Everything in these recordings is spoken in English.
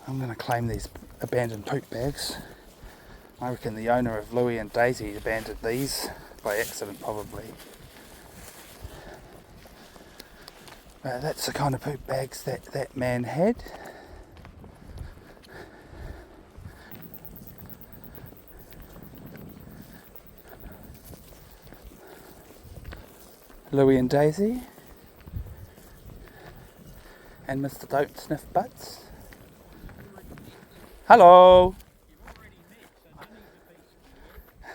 I'm going to claim these abandoned poop bags. I reckon the owner of Louie and Daisy abandoned these by accident, probably. That's the kind of poop bags that man had. Louie and Daisy. And Mr. Don't Sniff Butts. Hello.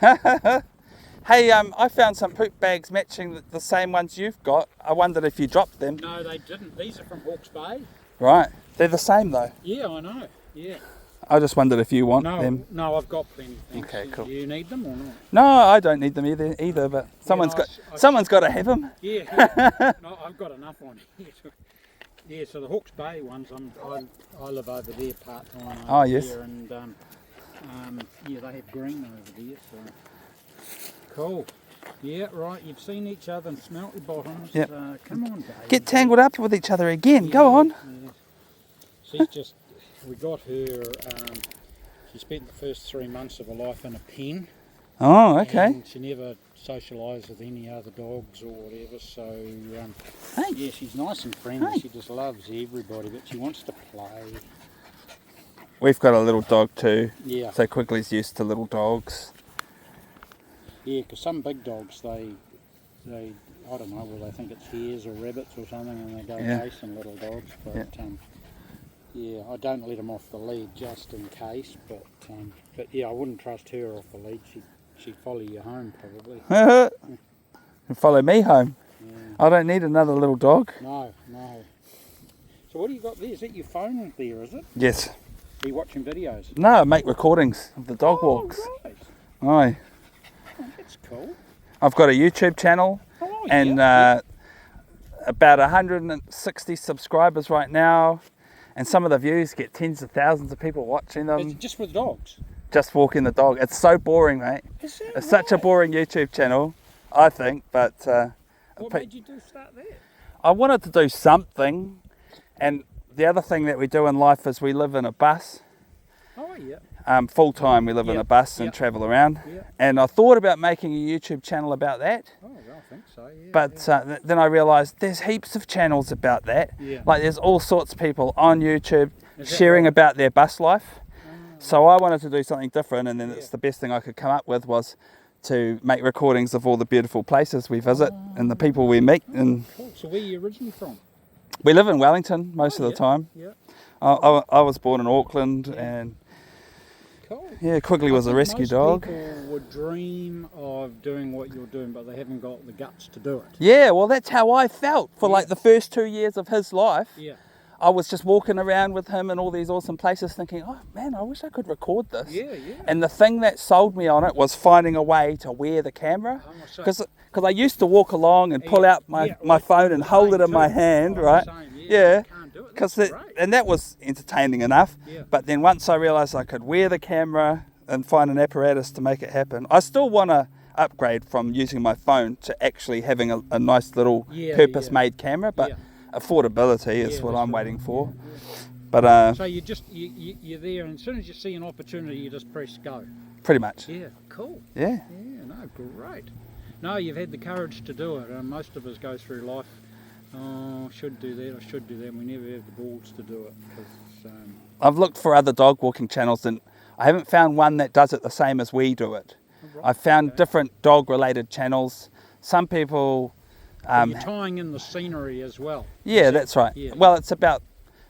Hey, I found some poop bags matching the same ones you've got. I wondered if you dropped them. No, they didn't. These are from Hawke's Bay. Right. They're the same though. Yeah, I know. Yeah. I just wondered if you want them. No, I've got plenty. Thanks. Okay, cool. Do you need them or not? No, I don't need them either. But someone's got to have them. Yeah. No, I've got enough on here. Yeah, so the Hawke's Bay ones, I live over there part time. Oh yes. There, and yeah, they have green over there. So cool. Yeah, right. You've seen each other and smelt your bottoms. Yep. Come on, Dave. Get tangled up with each other again. Go on. Yeah. She's just. We got her. She spent the first 3 months of her life in a pen. Oh, okay. And she never socialised with any other dogs or whatever. So Hey. yeah, she's nice and friendly. Hey. She just loves everybody, but she wants to play. We've got a little dog too. Yeah. So Quigley's used to little dogs. Yeah, because some big dogs, they I don't know, well, they think it's hares or rabbits or something, and they go chasing little dogs. But yeah, I don't let them off the lead just in case. But yeah, I wouldn't trust her off the lead. She'd follow you home probably. And follow me home. Yeah. I don't need another little dog. No. So what do you got there? Is that your phone there, is it? Yes. Are you watching videos? No, I make recordings of the dog walks. Right. Aye. Oh, that's cool. I've got a YouTube channel and about 160 subscribers right now. And some of the views get tens of thousands of people watching them. It's just with dogs? Just walking the dog. It's so boring, mate. Is that It's such a boring YouTube channel, I think. But what made you start there? I wanted to do something. And the other thing that we do in life is we live in a bus. Oh, yeah. Full time we live in a bus and travel around. Yeah. And I thought about making a YouTube channel about that. Oh, well, I think so, yeah. But then I realised there's heaps of channels about that. Yeah. Like there's all sorts of people on YouTube sharing about their bus life. So I wanted to do something different, and then it's the best thing I could come up with was to make recordings of all the beautiful places we visit and the people we meet. And cool. So where are you originally from? we live in Wellington most of the time. Yeah. I was born in Auckland, and Cool. yeah, Quigley was a rescue dog. People would dream of doing what you're doing, but they haven't got the guts to do it. Yeah, well, that's how I felt for like the first 2 years of his life. Yeah. I was just walking around with him in all these awesome places thinking, oh man, I wish I could record this. Yeah. And the thing that sold me on it was finding a way to wear the camera. Because I used to walk along and pull out my phone and hold it in my hand, right? Yeah. And that was entertaining enough. Yeah. But then once I realised I could wear the camera and find an apparatus to make it happen, I still want to upgrade from using my phone to actually having a nice little purpose-made camera. But affordability is what I'm waiting for. But so you're there, and as soon as you see an opportunity, you just press go. Pretty much. Yeah, cool. Yeah. Yeah, no, great. No, you've had the courage to do it. Most of us go through life, oh, I should do that, and we never have the balls to do it. Cause, I've looked for other dog walking channels, and I haven't found one that does it the same as we do it. Right, I've found different dog-related channels. Some people... you're tying in the scenery as well. Yeah, that's right. Yeah. Well, it's about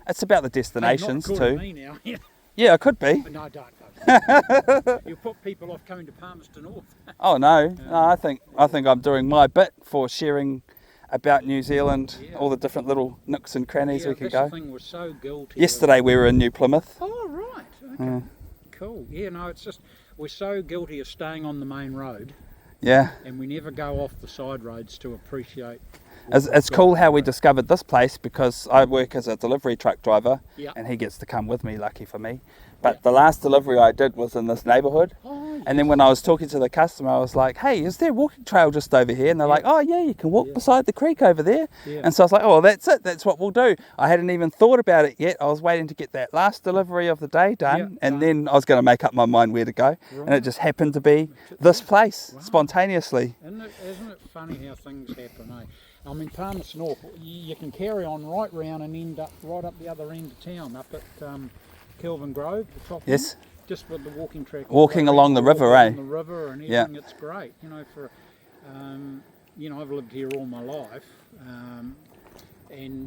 the destinations too. Me now. Yeah, it could be. No, don't. You'll put people off coming to Palmerston North. Oh no, I think I'm doing my bit for sharing about New Zealand, all the different little nooks and crannies we can go. Thing was so guilty. Yesterday we were in New Plymouth. Oh right, okay, cool. Yeah, no, it's just we're so guilty of staying on the main road. Yeah. And we never go off the side roads to appreciate. It's cool how we discovered this place because I work as a delivery truck driver, Yeah. and he gets to come with me, lucky for me. But the last delivery I did was in this neighbourhood. Oh, And then when I was talking to the customer, I was like, hey, is there a walking trail just over here? And they're like, oh yeah, you can walk beside the creek over there. And so I was like, oh, that's it, that's what we'll do. I hadn't even thought about it yet. I was waiting to get that last delivery of the day done, and then I was going to make up my mind where to go. And it just happened to be this place, spontaneously. Isn't it funny how things happen, eh? I mean, Palmerston North, you can carry on right round and end up right up the other end of town, up at Kelvin Grove, the top end, just with the walking track. Walking along the river, eh? The river and everything, it's great. You know, I've lived here all my life, and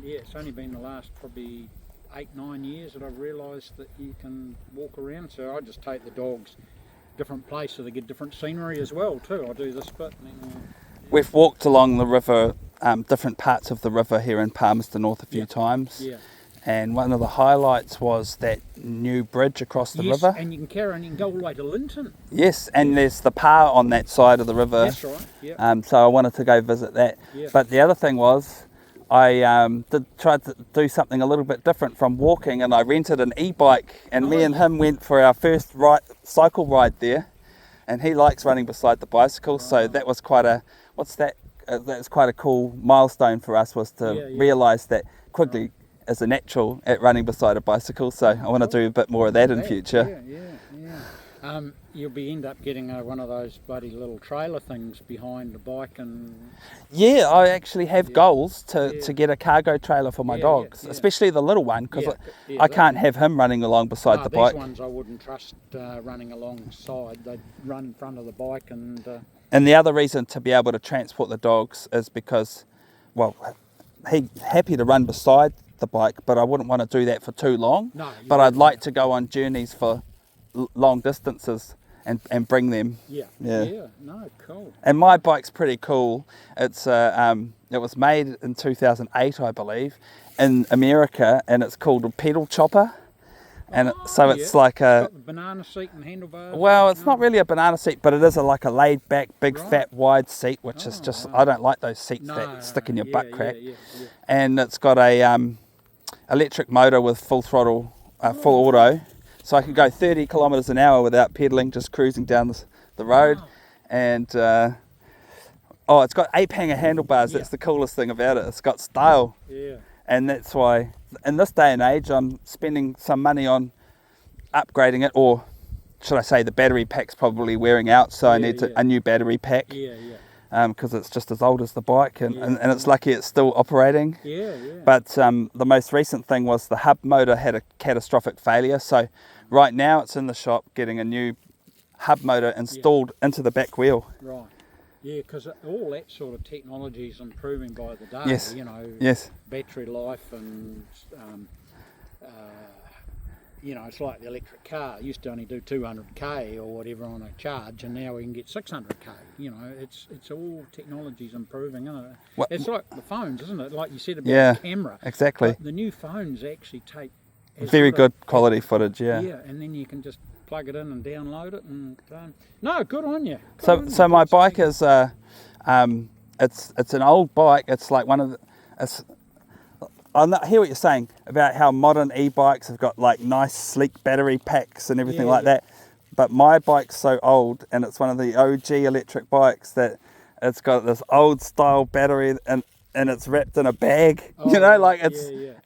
it's only been the last probably 8-9 years that I've realised that you can walk around. So I just take the dogs different places so they get different scenery as well too. I do this bit. We've walked along the river, different parts of the river here in Palmerston North a few times. Yeah. And one of the highlights was that new bridge across the river. And you can carry on, you can go all the way to Linton. Yes, and there's the pa on that side of the river. That's right, yeah. So I wanted to go visit that. Yeah. But the other thing was, I tried to do something a little bit different from walking, and I rented an e-bike, and me and him went for our first cycle ride there. And he likes running beside the bicycle, so that was quite a, that's quite a cool milestone for us, was to realise that Quigley is a natural at running beside a bicycle, so I want to do a bit more of that in future. You'll end up getting one of those bloody little trailer things behind the bike, and I actually have goals to get a cargo trailer for my dogs, especially the little one, because I can't have him running along beside the bike. These ones I wouldn't trust running alongside. They'd run in front of the bike, and the other reason to be able to transport the dogs is because, well, he's happy to run beside the bike, but I wouldn't want to do that for too long. But I'd like to go on journeys for long distances and bring them. No, cool. And my bike's pretty cool. It's it was made in 2008, I believe, in America, and it's called a pedal chopper. And it's like a... It's got the banana seat and handlebars. Well, it's not really a banana seat, but it is like a laid-back, big, fat, wide seat, which is just... I don't like those seats that stick in your butt crack. And it's got a electric motor with full throttle, full auto. So I can go 30 kilometres an hour without pedalling, just cruising down the road. And, it's got ape-hanger handlebars. That's the coolest thing about it. It's got style. And that's why, in this day and age, I'm spending some money on upgrading it, or should I say the battery pack's probably wearing out, so I need a new battery pack. Because it's just as old as the bike, and it's lucky it's still operating. But the most recent thing was the hub motor had a catastrophic failure, so right now it's in the shop getting a new hub motor installed into the back wheel. Right. Yeah, because all that sort of technology is improving by the day. You know, battery life and it's like the electric car. It used to only do 200k or whatever on a charge, and now we can get 600k. You know, it's all technology's improving, isn't it? It's like the phones, isn't it? Like you said about the camera. Exactly. But the new phones actually take very good quality footage. Yeah, and then you can just plug it in and download it, and no, good on you. So my bike is it's an old bike. It's like one of the. I hear what you're saying about how modern e-bikes have got like nice sleek battery packs and everything like that, but my bike's so old, and it's one of the OG electric bikes, that it's got this old style battery and it's wrapped in a bag.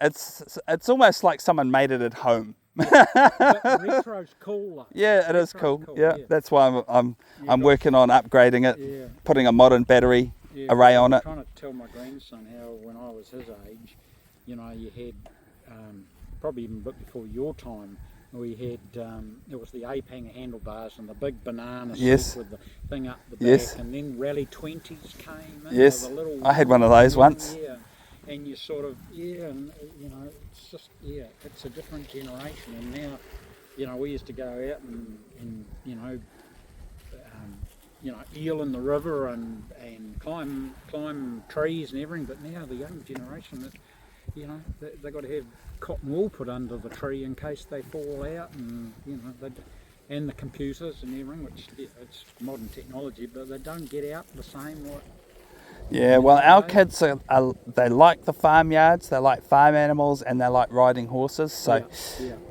It's almost like someone made it at home. But retro's cool. Yeah, it is cool. Yeah, that's why I'm working on upgrading it, putting a modern battery array on it. I'm trying to tell my grandson how when I was his age, you had probably even a bit before your time, we had it was the ape hanger handlebars and the big banana seat with the thing up the back, and then Rally 20s came in. Yes, the little I had one of those once. And you sort of and it's just it's a different generation, and now we used to go out and eel in the river and climb trees and everything, but now the young generation, they've got to have cotton wool put under the tree in case they fall out, and and the computers and everything, which it's modern technology, but they don't get out the same. Yeah, well, our kids they like the farmyards, they like farm animals, and they like riding horses. So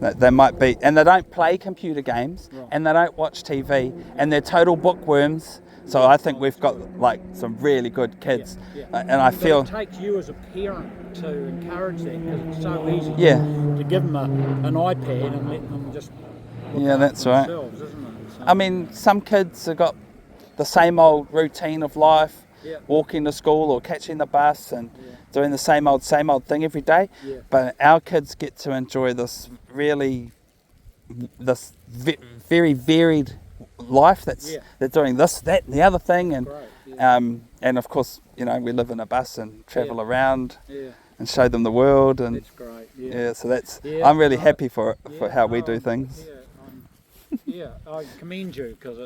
they might be, and they don't play computer games, and they don't watch TV, and they're total bookworms. So I think we've got like some really good kids, and I feel it takes you as a parent to encourage that, because it's so easy to give them an iPad and let them just look after that's right. themselves, isn't it? So, I mean, some kids have got the same old routine of life. Walking to school or catching the bus and doing the same old thing every day. But our kids get to enjoy this very varied life. They're doing this, that, and the other thing, and of course, we live in a bus and travel around and show them the world, and that's great. So that's I'm really happy for how we do things. I commend you, because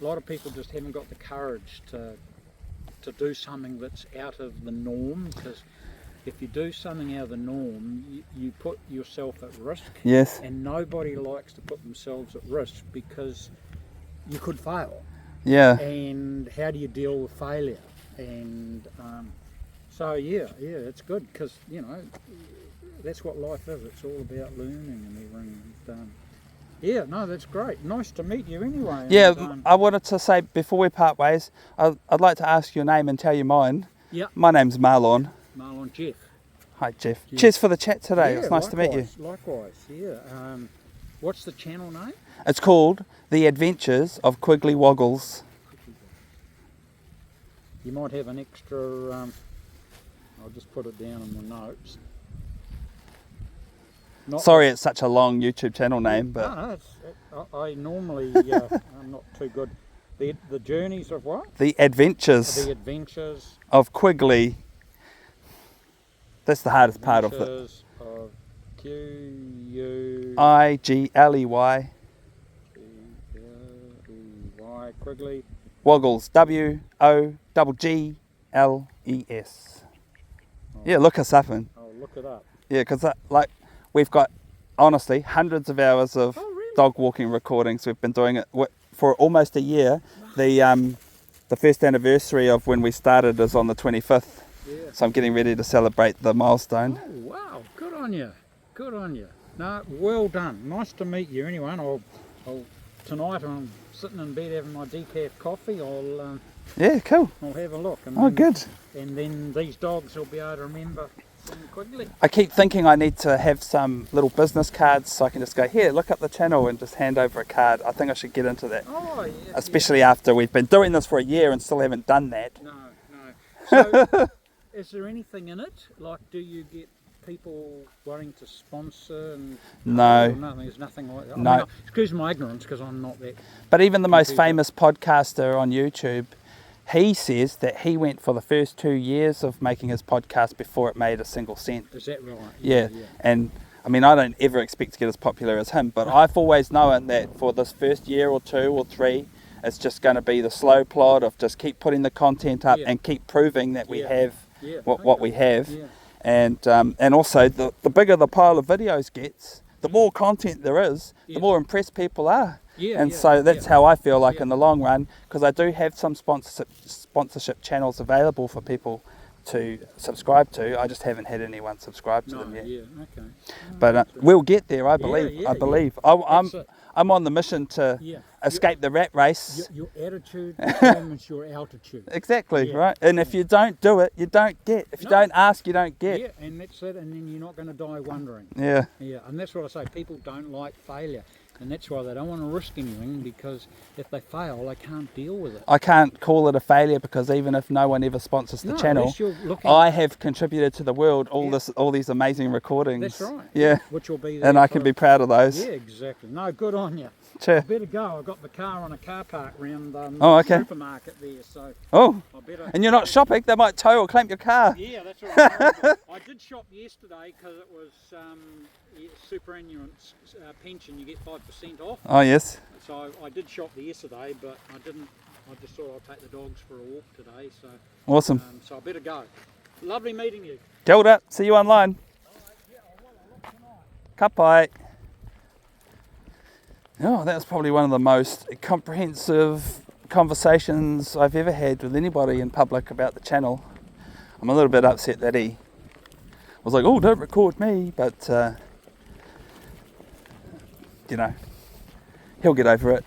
a lot of people just haven't got the courage to do something that's out of the norm, because if you do something out of the norm, you put yourself at risk. Yes. And nobody likes to put themselves at risk, because you could fail. Yeah. And how do you deal with failure? And so it's good, because that's what life is. It's all about learning and everything. That's great. Nice to meet you anyway. Yeah, I wanted to say before we part ways, I'd like to ask your name and tell you mine. Yeah. My name's Marlon. Marlon, Geoff. Hi, Geoff. Cheers for the chat today. It's nice to meet you. Likewise, what's the channel name? It's called The Adventures of Quigley Woggles. You might have an extra, I'll just put it down in the notes. Sorry, it's such a long YouTube channel name, but no, I normally I'm not too good. The journeys of what? The Adventures. The Adventures of Quigley. That's the hardest part of it. Of Quigley. Quigley. Woggles. WOGGLES. Yeah, look us up and. I'll look it up. Yeah, because we've got, honestly, hundreds of hours of dog walking recordings. We've been doing it for almost a year. The first anniversary of when we started is on the 25th. So I'm getting ready to celebrate the milestone. Oh, wow. Good on you. Good on you. No, well done. Nice to meet you anyway. And I'll tonight I'm sitting in bed having my decaf coffee. Cool. I'll have a look. And good. And then these dogs will be able to remember Quigley. I keep thinking I need to have some little business cards so I can just go, here, look up the channel and just hand over a card. I think I should get into that. Oh, yeah. Especially after we've been doing this for a year and still haven't done that. No. So, is there anything in it? Like, do you get people wanting to sponsor? No. Nothing. There's nothing like that. No. I mean, excuse my ignorance, because I'm not that. But even the most famous podcaster on YouTube, he says that he went for the first 2 years of making his podcast before it made a single cent. Is that right? Yeah. And I mean, I don't ever expect to get as popular as him, but I've always known that for this first year or 2 or 3, it's just going to be the slow plod of just keep putting the content up and keep proving that we have what we have. Yeah. And also, the bigger the pile of videos gets, the more content there is, the more impressed people are. So that's how I feel like in the long run, because I do have some sponsorship channels available for people to subscribe to. I just haven't had anyone subscribe to them yet. Okay. But we'll get there, I believe. I'm on the mission to escape the rat race. Your attitude determines your altitude. Exactly, right? And if you don't do it, you don't get. If you don't ask, you don't get. Yeah, and that's it, and then you're not going to die wondering. Yeah, and that's what I say. People don't like failure. And that's why they don't want to risk anything, because if they fail, they can't deal with it. I can't call it a failure, because even if no one ever sponsors the channel, I have contributed to the world all these amazing recordings. That's right. Yeah. Which will be and I can be proud of those. Yeah, exactly. No, good on you. Sure. I better go. I've got the car on a car park around the supermarket there. So I better... And you're not shopping? They might tow or clamp your car. Yeah, that's right. I did shop yesterday because it was superannuants pension. You get 5% off. Oh, yes. So I did shop there yesterday, but I didn't. I just thought I'd take the dogs for a walk today. So awesome. So I better go. Lovely meeting you. Kia ora. See you online. I want to look tonight. Ka pai. Oh, that was probably one of the most comprehensive conversations I've ever had with anybody in public about the channel. I'm a little bit upset that he was like, oh, don't record me, but you know, he'll get over it.